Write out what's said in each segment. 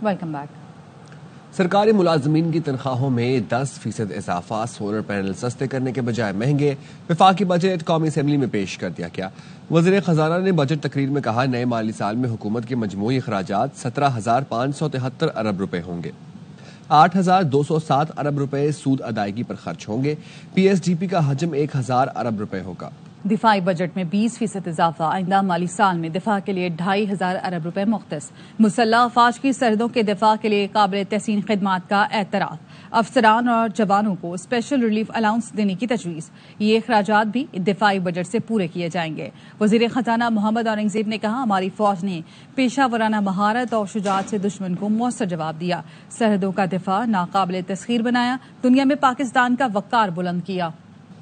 Welcome back. سرکاری ملازمین کی تنخواہوں میں 10% اضافہ، سولر پینل سستے کرنے کے بجائے مہنگے، وفاقی بجٹ قومی اسمبلی میں پیش کر دیا گیا۔ وزیر خزانہ نے بجٹ تقریر میں کہا نئے مالی سال میں حکومت کے مجموعی اخراجات 17,573 ارب روپے ہوں گے، 8,207 ارب روپے سود ادائیگی پر خرچ ہوں گے، پی ایس ڈی پی کا حجم 1,000 ارب روپے ہوگا۔ دفاعی بجٹ میں 20% اضافہ، آئندہ مالی سال میں دفاع کے لیے 2,500 ارب روپے مختص، مسلح افواج کی سرحدوں کے دفاع کے لیے قابل تحسین خدمات کا اعتراف، افسران اور جوانوں کو اسپیشل ریلیف الاؤنس دینے کی تجویز۔ یہ اخراجات بھی دفاعی بجٹ سے پورے کیے جائیں گے۔ وزیر خزانہ محمد اورنگزیب نے کہا ہماری فوج نے پیشہ ورانہ مہارت اور شجاعت سے دشمن کو مؤثر جواب دیا، سرحدوں کا دفاع ناقابل تسخیر بنایا، دنیا میں پاکستان کا وقار بلند کیا۔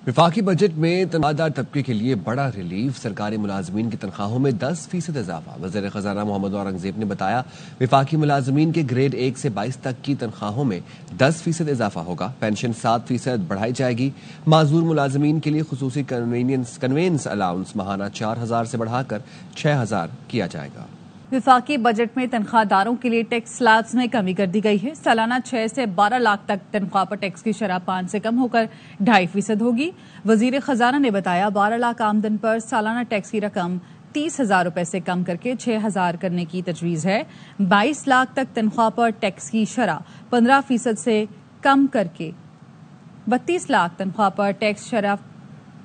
وفاقی بجٹ میں تنخواہ دار طبقے کے لیے بڑا ریلیف، سرکاری ملازمین کی تنخواہوں میں 10% اضافہ۔ وزیر خزانہ محمد اورنگزیب نے بتایا وفاقی ملازمین کے گریڈ 1 سے 22 تک کی تنخواہوں میں 10% اضافہ ہوگا، پینشن 7% بڑھائی جائے گی، معذور ملازمین کے لیے خصوصی کنوینس الاؤنس ماہانہ 4,000 سے بڑھا کر 6,000 کیا جائے گا۔ وفاقی بجٹ میں تنخواہ داروں کے لیے ٹیکس سلیبس میں کمی کر دی گئی ہے۔ سالانہ 6 سے 12 لاکھ تک تنخواہ پر ٹیکس کی شرح 5 سے کم ہو کر 2.5% ہوگی۔ وزیر خزانہ نے بتایا 12 لاکھ آمدن پر سالانہ ٹیکس کی رقم 30,000 روپے سے کم کر کے 6,000 کرنے کی تجویز ہے۔ 22 لاکھ تک تنخواہ پر ٹیکس کی شرح 15% سے کم کر کے 32 لاکھ تنخواہ پر ٹیکس شرح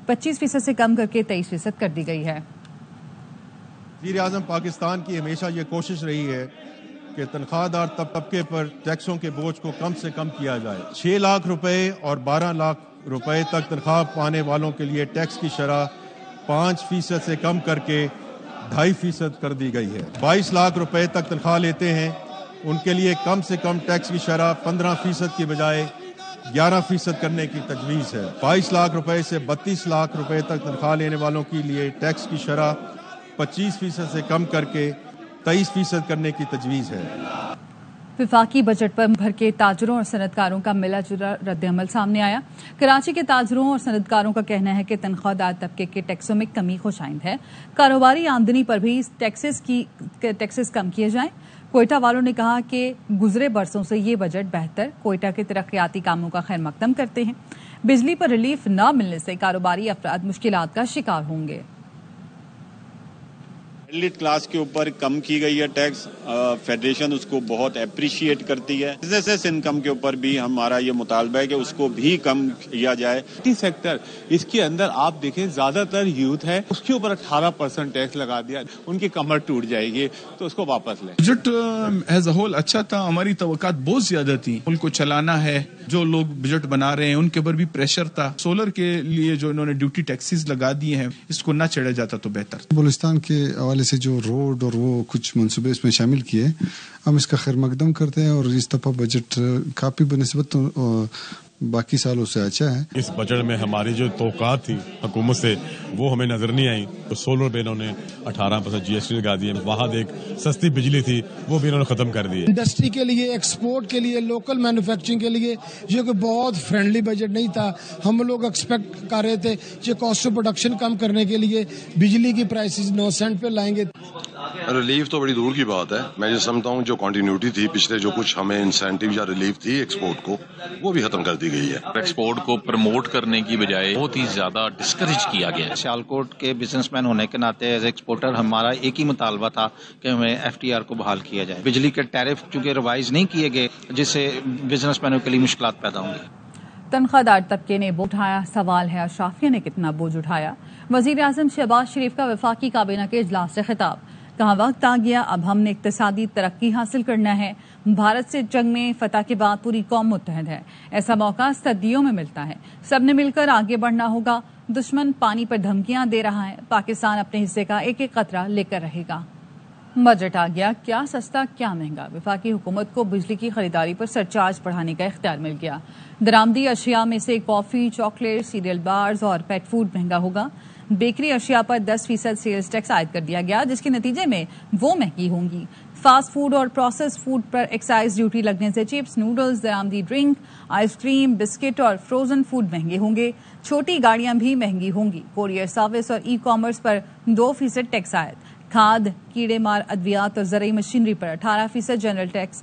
25% سے کم کر کے 23% کر دی گئی ہے۔ وزیر اعظم پاکستان کی ہمیشہ یہ کوشش رہی ہے کہ تنخواہ دار طبقے پر ٹیکسوں کے بوجھ کو کم سے کم کیا جائے۔ 6 لاکھ روپے اور 12 لاکھ روپے تک تنخواہ پانے والوں کے لیے ٹیکس کی شرح 5% سے کم کر کے 2.5% کر دی گئی ہے۔ 22 لاکھ روپے تک تنخواہ لیتے ہیں ان کے لیے کم سے کم ٹیکس کی شرح 15% کی بجائے 11% کرنے کی تجویز ہے۔ 22 لاکھ روپے سے 32 لاکھ روپے تک تنخواہ لینے والوں کے لیے ٹیکس کی شرح 25% سے کم کر کے 23% کرنے کی تجویز ہے۔ وفاقی بجٹ پر بھر کے تاجروں اور صنعت کاروں کا ملا جلا رد عمل سامنے آیا۔ کراچی کے تاجروں اور صنعت کاروں کا کہنا ہے کہ تنخواہ دار طبقے کے ٹیکسوں میں کمی خوشائند ہے، کاروباری آمدنی پر بھی ٹیکسز کم کیے جائیں۔ کوئٹہ والوں نے کہا کہ گزرے برسوں سے یہ بجٹ بہتر کوئٹہ کے ترقیاتی کاموں کا خیر مقدم کرتے ہیں۔ بجلی پر ریلیف نہ ملنے سے کاروباری افراد مشکلات کا شکار ہوں گے۔ ایلیٹ کلاس کے اوپر کم کی گئی ہے ٹیکس، فیڈریشن اس کو بہت اپریشیٹ کرتی ہے۔ بزنس انکم کے اوپر بھی ہمارا یہ مطالبہ ہے کہ اس کو بھی کم کیا جائے۔ سیکٹر اس کے اندر آپ دیکھیں زیادہ تر یوتھ ہے، اس کے اوپر 18% ٹیکس لگا دیا، ان کی کمر ٹوٹ جائے گی، تو اس کو واپس لیں۔ بجٹ ایز اے ہول اچھا تھا، ہماری توقعات بہت زیادہ تھی۔ ملک کو چلانا ہے، جو لوگ بجٹ بنا رہے ہیں ان کے اوپر بھی پریشر تھا۔ سولر کے لیے جو انہوں نے ڈیوٹی ٹیکسز لگا دیے ہیں اس کو نہ چڑھا جاتا تو بہتر۔ بلوچستان کے حوالے سے جو روڈ اور وہ کچھ منصوبے اس میں شامل کیے، ہم اس کا خیر مقدم کرتے ہیں اور اس دفعہ بجٹ کافی بنسبت باقی سالوں سے اچھا ہے۔ اس بجٹ میں ہماری جو توقعات تھی حکومت سے وہ ہمیں نظر نہیں آئی۔ تو سولر پہ انہوں نے 18% جی ایس ٹی لگا دیے، وہاں ایک سستی بجلی تھی وہ بھی انہوں نے ختم کر دی۔ انڈسٹری کے لیے، ایکسپورٹ کے لیے، لوکل مینوفیکچرنگ کے لیے یہ کوئی بہت فرینڈلی بجٹ نہیں تھا۔ ہم لوگ ایکسپیکٹ کر رہے تھے کہ کاسٹ آف پروڈکشن کم کرنے کے لیے بجلی کی پرائسز 9 سینٹ پہ لائیں گے۔ ریلیف تو بڑی دور کی بات ہے، میں یہ سمجھتا ہوں جو کنٹینیوٹی تھی پچھلے، جو کچھ ہمیں انسینٹیو یا ریلیف تھی ایکسپورٹ کو، وہ بھی ختم کر دی گئی ہے۔ ایکسپورٹ کو پروموٹ کرنے کی بجائے بہت ہی زیادہ ڈسکریج کیا گیا ہے۔ سیالکوٹ کے بزنس مین ہونے کے ناطے ایز ایکسپورٹر ہمارا ایک ہی مطالبہ تھا کہ ہمیں ایف ٹی آر کو بحال کیا جائے۔ بجلی کے ٹیرف چونکہ ریوائز نہیں کیے گئے جس سے بزنس مینوں کے لیے مشکلات پیدا ہوں گی۔ تنخواہ دار طبقے نے بوجھ اٹھایا، سوال ہے اشرافیہ نے کتنا بوجھ اٹھایا۔ وزیر اعظم شہباز شریف کا وفاقی کابینہ کے اجلاس سے خطاب، کہا وقت آ گیا اب ہم نے اقتصادی ترقی حاصل کرنا ہے، بھارت سے جنگ میں فتح کے بعد پوری قوم متحد ہے، ایسا موقع صدیوں میں ملتا ہے، سب نے مل کر آگے بڑھنا ہوگا، دشمن پانی پر دھمکیاں دے رہا ہے، پاکستان اپنے حصے کا ایک ایک قطرہ لے کر رہے گا۔ بجٹ آ گیا، کیا سستا کیا مہنگا، وفاقی حکومت کو بجلی کی خریداری پر سرچارج بڑھانے کا اختیار مل گیا۔ درآمدی اشیاء میں سے کافی، چاکلیٹ، سیریل بارز اور پیٹ فوڈ مہنگا ہوگا۔ بیکری اشیاء پر 10% سیلز ٹیکس عائد کر دیا گیا جس کے نتیجے میں وہ مہنگی ہوں گی۔ فاسٹ فوڈ اور پروسیس فوڈ پر ایکسائز ڈیوٹی لگنے سے چپس، نوڈلز، درآمدی ڈرنک، آئس کریم، بسکٹ اور فروزن فوڈ مہنگے ہوں گے۔ چھوٹی گاڑیاں بھی مہنگی ہوں گی۔ کوریئر سروس اور ای کامرس پر 2% ٹیکس عائد۔ کھاد، کیڑے مار ادویات اور زرعی machinery per 18% general tax.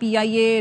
PIA,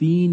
3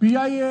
PIA,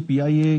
PIA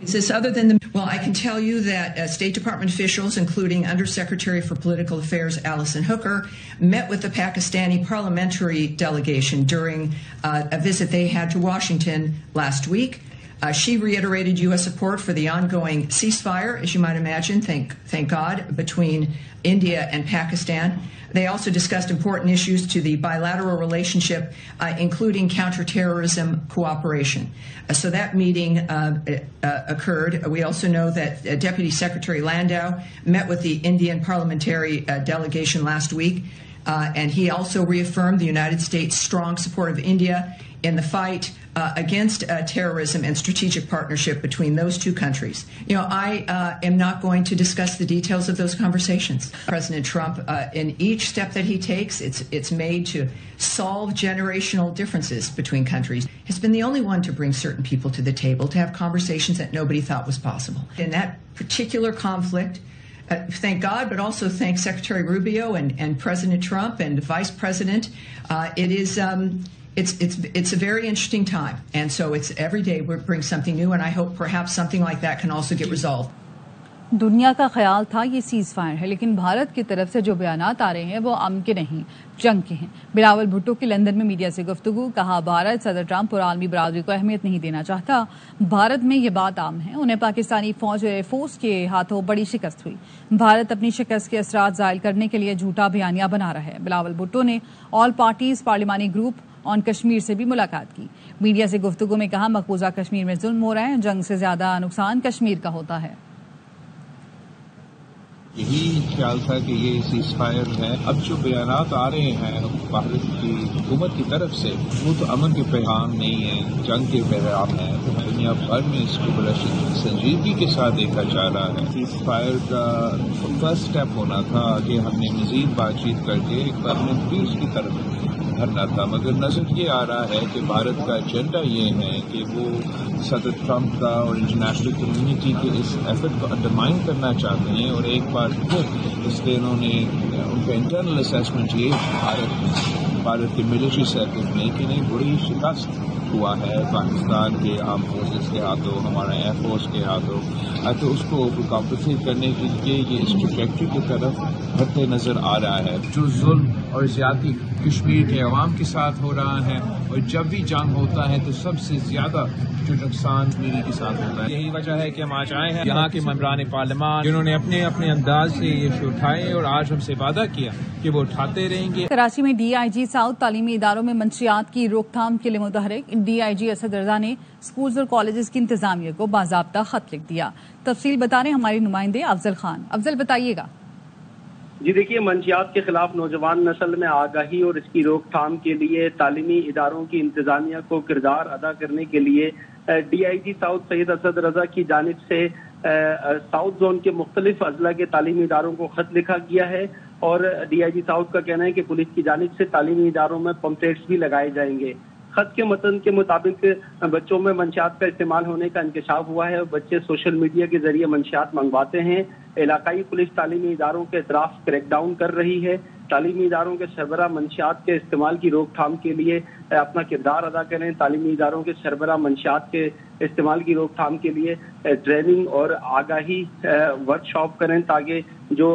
Is this other than the... Well, I can tell you that State Department officials, including Undersecretary for Political Affairs Alison Hooker, met with the Pakistani parliamentary delegation during a visit they had to Washington last week. She reiterated U.S. support for the ongoing ceasefire, as you might imagine, thank God, between India and Pakistan. They also discussed important issues to the bilateral relationship, including counterterrorism cooperation. So that meeting occurred. We also know that Deputy Secretary Landau met with the Indian parliamentary delegation last week, and he also reaffirmed the United States' strong support of India in the fight against terrorism and strategic partnership between those two countries. I am not going to discuss the details of those conversations. President Trump, in each step that he takes, it's made to solve generational differences between countries, has been the only one to bring certain people to the table to have conversations that nobody thought was possible. In that particular conflict, thank God, but also thank Secretary Rubio and President Trump and the Vice President. It is it's a very interesting time, and so it's every day we bring something new, and I hope perhaps something like that can also get resolved. دنیا کا خیال تھا یہ cease fire ہے، لیکن بھارت کی طرف سے جو بیانات آ رہے ہیں وہ امن کے نہیں، جنگ کے ہیں۔ بلاول بھٹو کی لندن میں میڈیا سے گفتگو، کہا بھارت صدر ٹرمپ اور عالمی برادری کو اہمیت نہیں دینا چاہتا، بھارت میں یہ بات عام ہے، انہیں پاکستانی فوج اور ایئر فورس کے ہاتھوں بڑی شکست ہوئی، بھارت اپنی شکست کے اثرات زائل کرنے کے لیے جھوٹا بیانیہ بنا رہا ہے۔ بلاول بھٹو نے آل پارٹیز پارلیمانی گروپ آن کشمیر سے بھی ملاقات کی، میڈیا سے گفتگو میں کہا مقبوضہ کشمیر میں ظلم ہو رہا ہے، جنگ سے زیادہ نقصان کشمیر کا ہوتا ہے۔ یہی خیال تھا کہ یہ سیز فائر ہے۔ اب جو بیانات آ رہے ہیں بھارت کی حکومت کی طرف سے وہ تو امن کے پیغام نہیں ہے، جنگ کے پیغام ہے۔ دنیا بھر میں اس کو بڑا سنجیدگی کے ساتھ دیکھا جا رہا ہے۔ سیز فائر کا فرسٹ اسٹیپ ہونا تھا کہ ہم نے مزید بات چیت کر کے ایک پرماننٹ پیس کی طرف بھرنا تھا، مگر نظر یہ آ رہا ہے کہ بھارت کا ایجنڈا یہ ہے کہ وہ صدر ٹرمپ کا اور انٹرنیشنل کمیونٹی کے اس ایفرٹ کو انڈرمائن کرنا چاہتے ہیں، اور ایک بار پھر اس لیے انہوں نے ان کا انٹرنل اسیسمنٹ یہ بھارت کے ملٹری سرکٹ میں کہ نہیں بڑی شکست ہوا ہے پاکستان کے آرم فورسز کے ہاتھوں، ہمارا ایئر فورس کے ہاتھوں، تو اس کو کمپنسیٹ کرنے کے لیے یہ اس ٹریجیکٹری کی طرف بڑھتے نظر آ رہا ہے۔ جو ظلم اور زیادتی کشمیر کے عوام کے ساتھ ہو رہا ہے، اور جب بھی جنگ ہوتا ہے تو سب سے زیادہ جو نقصان میری کے ساتھ ہوتا ہے۔ یہی وجہ ہے کہ ہم آج آئے ہیں یہاں کے ممبران پارلیمان جنہوں نے اپنے اپنے انداز سے یہ ایشو اٹھائے اور آج ہم سے وعدہ کیا کہ وہ اٹھاتے رہیں گے۔ کراچی میں ڈی آئی جی ساؤتھ تعلیمی اداروں میں منشیات کی روک تھام کے لیے متحرک ڈی آئی جی اسد رضا نے اسکولز اور کالجز کی انتظامیہ کو باضابطہ خط لکھ دیا۔ تفصیل بتا رہے ہیں ہمارے نمائندے افضل خان۔ افضل بتائیے گا۔ جی دیکھیے، منشیات کے خلاف نوجوان نسل میں آگاہی اور اس کی روک تھام کے لیے تعلیمی اداروں کی انتظامیہ کو کردار ادا کرنے کے لیے ڈی آئی جی ساؤتھ سید اسد رضا کی جانب سے ساؤتھ زون کے مختلف اضلاع کے تعلیمی اداروں کو خط لکھا گیا ہے، اور ڈی آئی جی ساؤتھ کا کہنا ہے کہ پولیس کی جانب سے تعلیمی اداروں میں پمفلیٹس بھی لگائے جائیں گے۔ خط کے متن کے مطابق بچوں میں منشیات کا استعمال ہونے کا انکشاف ہوا ہے، بچے سوشل میڈیا کے ذریعے منشیات منگواتے ہیں، علاقائی پولیس تعلیمی اداروں کے اطراف کریک ڈاؤن کر رہی ہے، تعلیمی اداروں کے سربراہ منشیات کے استعمال کی روک تھام کے لیے اپنا کردار ادا کریں، تعلیمی اداروں کے سربراہ منشیات کے استعمال کی روک تھام کے لیے ٹریننگ اور آگاہی ورک شاپ کریں تاکہ جو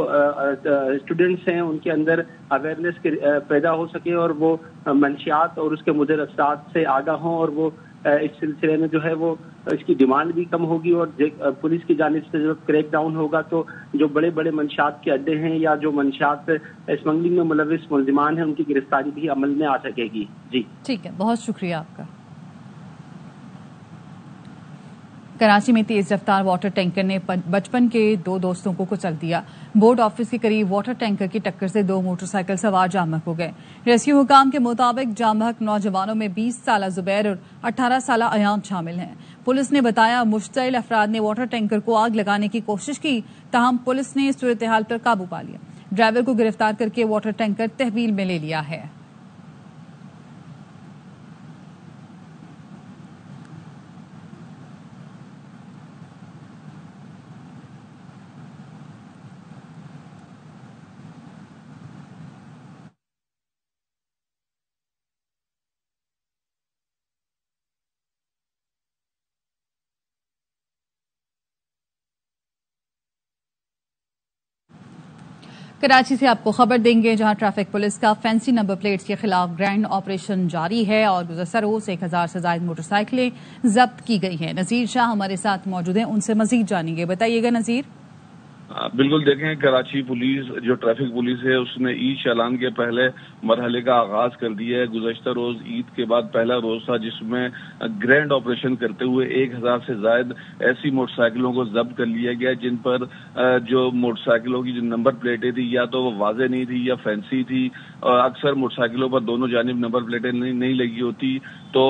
اسٹوڈنٹس ہیں ان کے اندر اویئرنیس پیدا ہو سکے اور وہ منشیات اور اس کے مضر اثرات سے آگاہ ہوں، اور وہ اس سلسلے میں جو ہے وہ اس کی ڈیمانڈ بھی کم ہوگی، اور پولیس کی جانب سے جب کریک ڈاؤن ہوگا تو جو بڑے بڑے منشیات کے اڈے ہیں یا جو منشیات اسمگلنگ میں ملوث ملزمان ہیں ان کی گرفتاری بھی عمل میں آ سکے گی۔ جی ٹھیک ہے، بہت شکریہ آپ کا۔ کراچی میں تیز رفتار واٹر ٹینکر نے بچپن کے دو دوستوں کو کچل دیا۔ بورڈ آفس کے قریب واٹر ٹینکر کی ٹکر سے دو موٹر سائیکل سوار جاں بحق ہو گئے۔ ریسکیو حکام کے مطابق جاں بحق نوجوانوں میں 20 سالہ زبیر اور 18 سالہ ایان شامل ہیں۔ پولیس نے بتایا مشتعل افراد نے واٹر ٹینکر کو آگ لگانے کی کوشش کی، تاہم پولیس نے صورتحال پر قابو پا لیا۔ ڈرائیور کو گرفتار کر کے واٹر ٹینکر تحویل میں لے لیا ہے۔ کراچی سے آپ کو خبر دیں گے جہاں ٹریفک پولیس کا فینسی نمبر پلیٹس کے خلاف گرینڈ آپریشن جاری ہے اور گزشتہ روز 1000 سے زائد موٹر سائیکلیں ضبط کی گئی ہیں۔ نذیر شاہ ہمارے ساتھ موجود ہیں، ان سے مزید جانیں گے۔ بتائیے گا نذیر۔ بالکل، دیکھیں کراچی پولیس جو ٹریفک پولیس ہے اس نے عید چالان کے پہلے مرحلے کا آغاز کر دیا ہے۔ گزشتہ روز عید کے بعد پہلا روز تھا جس میں گرینڈ آپریشن کرتے ہوئے 1000 سے زائد ایسی موٹر سائیکلوں کو ضبط کر لیا گیا جن پر جو موٹر سائیکلوں کی جو نمبر پلیٹیں تھی یا تو وہ واضح نہیں تھی یا فینسی تھی، اور اکثر موٹر سائیکلوں پر دونوں جانب نمبر پلیٹیں نہیں لگی ہوتی، تو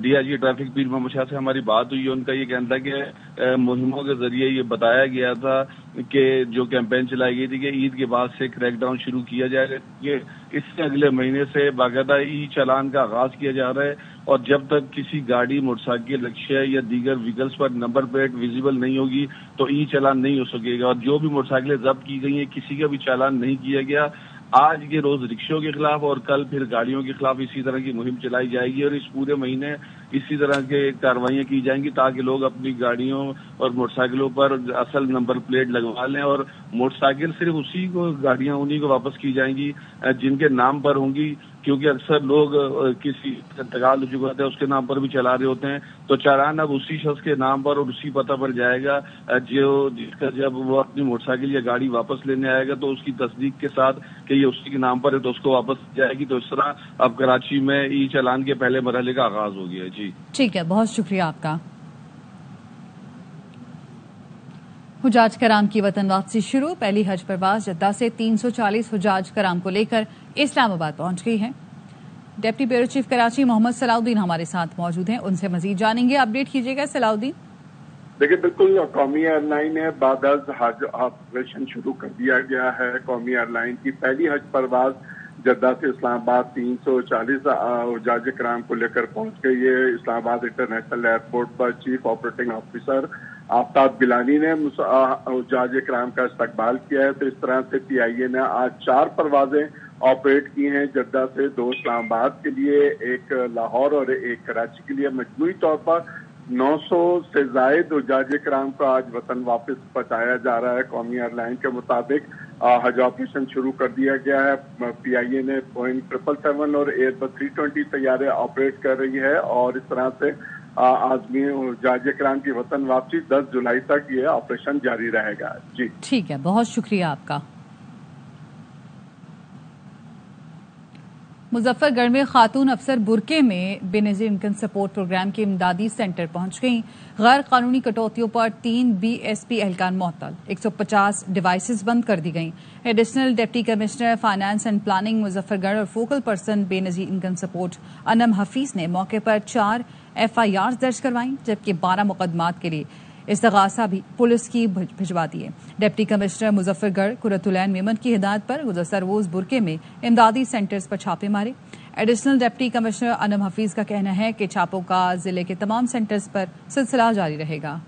ڈی آئی جی ٹریفک پیر محمد شاہ سے ہماری بات ہوئی ہے. ان کا یہ کہنا تھا کہ مہموں کے ذریعے یہ بتایا گیا تھا کہ جو کیمپین چلائی گئی تھی کہ عید کے بعد سے کریک ڈاؤن شروع کیا جائے گا. یہ اس سے اگلے مہینے سے باقاعدہ ای چالان کا آغاز کیا جا رہا ہے, اور جب تک کسی گاڑی, موٹر سائیکل, رکشہ یا دیگر وہیکلس پر نمبر پلیٹ ویزیبل نہیں ہوگی تو ای چالان نہیں ہو سکے گا. اور جو بھی موٹر سائیکلیں ضبط کی گئی ہیں کسی کا بھی چالان نہیں کیا گیا. آج کے روز رکشوں کے خلاف اور کل پھر گاڑیوں کے خلاف اسی طرح کی مہم چلائی جائے گی, اور اس پورے مہینے اسی طرح کے کاروائیاں کی جائیں گی تاکہ لوگ اپنی گاڑیوں اور موٹر سائیکلوں پر اصل نمبر پلیٹ لگوا لیں. اور موٹر سائیکل صرف اسی کو, گاڑیاں انہی کو واپس کی جائیں گی جن کے نام پر ہوں گی, کیونکہ اکثر لوگ کسی انتقال ہو چکا ہوتا ہے اس کے نام پر بھی چلا رہے ہوتے ہیں. تو چالان اب اسی شخص کے نام پر اور اسی پتہ پر جائے گا جس کا جب وہ اپنی موٹر سائیکل یا گاڑی واپس لینے آئے گا تو اس کی تصدیق کے ساتھ کہ یہ اسی کے نام پر ہے تو اس کو واپس جائے گی. تو اس طرح اب کراچی میں ای چالان کے پہلے مرحلے کا آغاز ہو گیا ہے. جی ٹھیک ہے, بہت شکریہ آپ کا. حجاج کرام کی وطن واپسی شروع. پہلی حج پرواز جدہ سے 340 حجاج کرام کو لے کر اسلام آباد پہنچ گئی ہے. ڈپٹی بیورو چیف کراچی محمد صلاح الدین ہمارے ساتھ موجود ہیں, ان سے مزید جانیں گے. اپڈیٹ کیجیے گا صلاح الدین. دیکھیں بالکل قومی ایئر لائن نے بعد از حج آپریشن شروع کر دیا گیا ہے. قومی ایئر لائن کی پہلی حج پرواز جدہ سے اسلام آباد 340 حجاج کرام کو لے کر پہنچ گئی ہے. اسلام آباد انٹرنیشنل ایئرپورٹ پر چیف آپریٹنگ آفیسر آفتاب گیلانی نے حجاج کرام کا استقبال کیا ہے. تو اس طرح سے پی آئی اے نے آج 4 پروازیں آپریٹ کی ہیں جدہ سے, 2 اسلام آباد کے لیے, 1 لاہور اور 1 کراچی کے لیے. مجموعی طور پر 900 سے زائد حجاج کرام کو آج وطن واپس پہنچایا جا رہا ہے. قومی ایئر لائن کے مطابق حج آپریشن شروع کر دیا گیا ہے. پی آئی اے نے بوئنگ 777 اور ایئر بس 320 طیارے آپریٹ کر رہی ہے, اور اس طرح سے آزمی حجاج کرام کی وطن واپسی 10 جولائی تک یہ آپریشن جاری رہے گا. جی ٹھیک ہے, بہت شکریہ آپ کا. مظفر گڑھ میں خاتون افسر برقعے میں بے نظیر انکم سپورٹ پروگرام کے امدادی سینٹر پہنچ گئیں. غیر قانونی کٹوتیوں پر 3 بی ایس پی اہلکار معطل, 150 ڈیوائسز بند کر دی گئیں. Additional deputy commissioner finance and planning Muzaffar گڑھ اور فوکل پرسن بے نظیر انکم سپورٹ انم حفیظ نے موقع پر 4 ایف آئی آر درج کروائیں, جبکہ 12 مقدمات کے لیے استغاثہ بھی پولیس کی بھجوا دیے. ڈپٹی کمشنر مظفر گڑھ قرۃ العین میمن کی ہدایت پر گزشتہ روز برقعے میں امدادی سینٹرز پر چھاپے مارے. ایڈیشنل ڈپٹی کمشنر انم حفیظ کا کہنا ہے کہ چھاپوں کا ضلع کے تمام سینٹرز پر سلسلہ جاری رہے گا.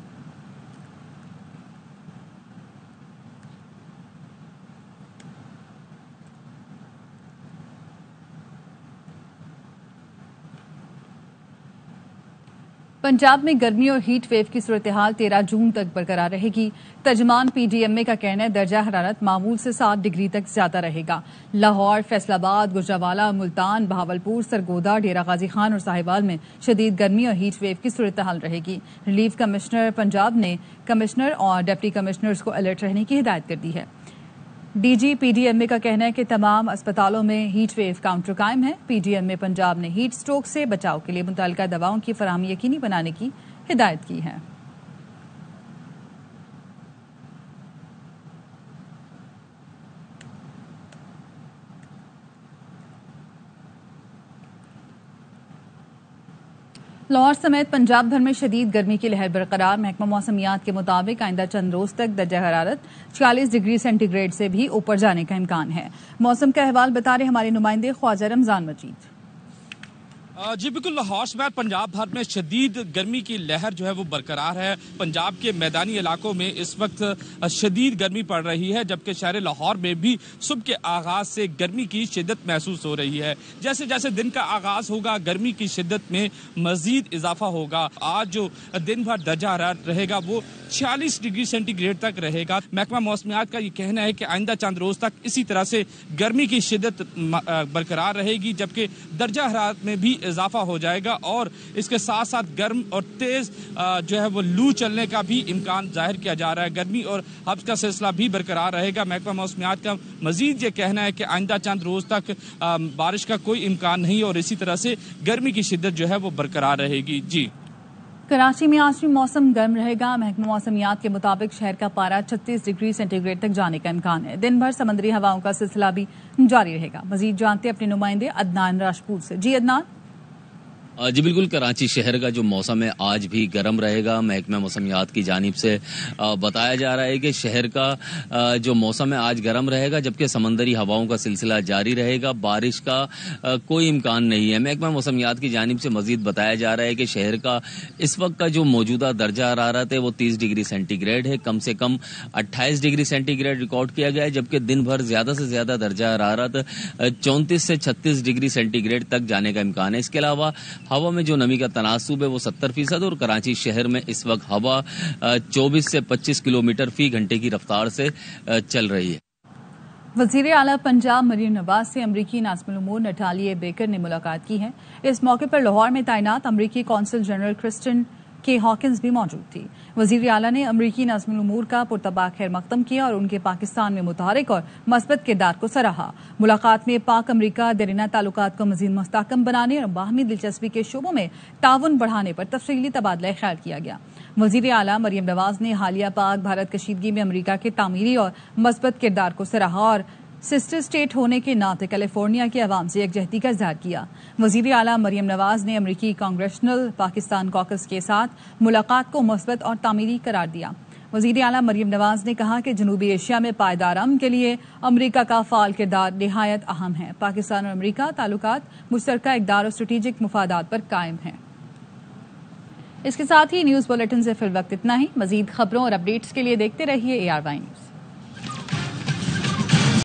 پنجاب میں گرمی اور ہیٹ ویو کی صورتحال 13 جون تک برقرار رہے گی. ترجمان پی ڈی ایم اے کا کہنا ہے درجہ حرارت معمول سے 7 ڈگری تک زیادہ رہے گا. لاہور, فیصل آباد, گجرانوالہ, ملتان, بہاولپور, سرگودا, ڈیرہ غازی خان اور ساہیوال میں شدید گرمی اور ہیٹ ویو کی صورتحال رہے گی. ریلیف کمشنر پنجاب نے کمشنر اور ڈپٹی کمشنرز کو الرٹ رہنے کی ہدایت کر دی ہے. D G P D M A کا کہنا ہے کہ تمام اسپتالوں میں ہیٹ ویو کاؤنٹر قائم ہے. پی ڈی ایم اے پنجاب نے ہیٹ سٹروک سے بچاؤ کے لیے متعلقہ دواؤں کی فراہمی یقینی بنانے کی ہدایت کی ہے. لاہور سمیت پنجاب بھر میں شدید گرمی کی لہر برقرار. محکمہ موسمیات کے مطابق آئندہ چند روز تک درجہ حرارت 40 ڈگری سینٹی گریڈ سے بھی اوپر جانے کا امکان ہے. موسم کا احوال بتا رہے ہمارے نمائندے خواجہ رمضان مجید. جی بالکل, لاہور سمیت پنجاب بھر میں شدید گرمی کی لہر جو ہے وہ برقرار ہے. پنجاب کے میدانی علاقوں میں اس وقت شدید گرمی پڑ رہی ہے, جبکہ شہر لاہور میں بھی صبح کے آغاز سے گرمی کی شدت محسوس ہو رہی ہے. جیسے جیسے دن کا آغاز ہوگا گرمی کی شدت میں مزید اضافہ ہوگا. آج جو دن بھر درجہ حرارت رہے گا وہ 46 ڈگری سینٹی گریڈ تک رہے گا. محکمہ موسمیات کا یہ کہنا ہے کہ آئندہ چند روز تک اسی طرح سے گرمی کی شدت برقرار رہے گی, جبکہ درجہ حرارت میں بھی اضافہ ہو جائے گا اور اس کے ساتھ ساتھ گرم اور تیز جو ہے وہ لو چلنے کا بھی امکان ظاہر کیا جا رہا ہے. گرمی اور حبس کا سلسلہ بھی برقرار رہے گا. محکمہ موسمیات کا مزید یہ کہنا ہے کہ آئندہ چند روز تک بارش کا کوئی امکان نہیں اور اسی طرح سے گرمی کی شدت جو ہے وہ برقرار رہے گی. جی کراچی میں آج بھی موسم گرم رہے گا. محکمہ موسمیات کے مطابق شہر کا پارہ 36 ڈگری سینٹی گریڈ تک جانے کا امکان ہے. دن بھر سمندری ہواؤں کا سلسلہ بھی جاری رہے گا. مزید جانتے اپنے نمائندے عدنان راشپور سے. جی عدنان. جی بالکل، کراچی شہر کا جو موسم ہے آج بھی گرم رہے گا. محکمہ موسمیات کی جانب سے بتایا جا رہا ہے کہ شہر کا جو موسم ہے آج گرم رہے گا، جبکہ سمندری ہواؤں کا سلسلہ جاری رہے گا. بارش کا کوئی امکان نہیں ہے. محکمہ موسمیات کی جانب سے مزید بتایا جا رہا ہے کہ شہر کا اس وقت کا جو موجودہ درجہ حرارت ہے وہ 30 ڈگری سینٹی گریڈ ہے. کم سے کم 28 ڈگری سینٹی گریڈ ریکارڈ کیا گیا ہے، جبکہ دن بھر زیادہ سے زیادہ درجہ حرارت 34 سے 36 ڈگری سینٹی گریڈ تک جانے کا امکان ہے. اس کے علاوہ ہوا میں جو نمی کا تناسب ہے وہ 70% اور کراچی شہر میں اس وقت ہوا 24 سے 25 کلومیٹر فی گھنٹے کی رفتار سے چل رہی ہے. وزیر اعلیٰ پنجاب مریم نواز سے امریکی ناظم الامور نٹالیہ بیکر نے ملاقات کی ہے. اس موقع پر لاہور میں تعینات امریکی قونصل جنرل کرسٹن کے ہاکنز بھی موجود تھی. وزیر اعلیٰ نے امریکی ناظم الامور کا پرتپاک خیر مقدم کیا اور ان کے پاکستان میں متحرک اور مثبت کردار کو سراہا. ملاقات میں پاک امریکہ دیرینہ تعلقات کو مزید مستحکم بنانے اور باہمی دلچسپی کے شعبوں میں تعاون بڑھانے پر تفصیلی تبادلہ خیال کیا گیا. وزیر اعلیٰ مریم نواز نے حالیہ پاک بھارت کشیدگی میں امریکہ کے تعمیری اور مثبت کردار کو سراہا اور سسٹر اسٹیٹ ہونے کے ناطے کیلیفورنیا کے عوام سے یکجہتی کا اظہار کیا. وزیر اعلیٰ مریم نواز نے امریکی کانگریشنل پاکستان کاکس کے ساتھ ملاقات کو مثبت اور تعمیری قرار دیا. وزیر اعلیٰ مریم نواز نے کہا کہ جنوبی ایشیا میں پائیدار امن کے لیے امریکہ کا فعال کردار نہایت اہم ہے. پاکستان اور امریکہ تعلقات مشترکہ اقدار اور اسٹریٹجک مفادات پر قائم ہیں. اس کے ساتھ ہی نیوز بلیٹن سے فی الوقت اتنا ہی. مزید خبروں اور اپڈیٹس کے لیے دیکھتے رہیے ARY نیوز.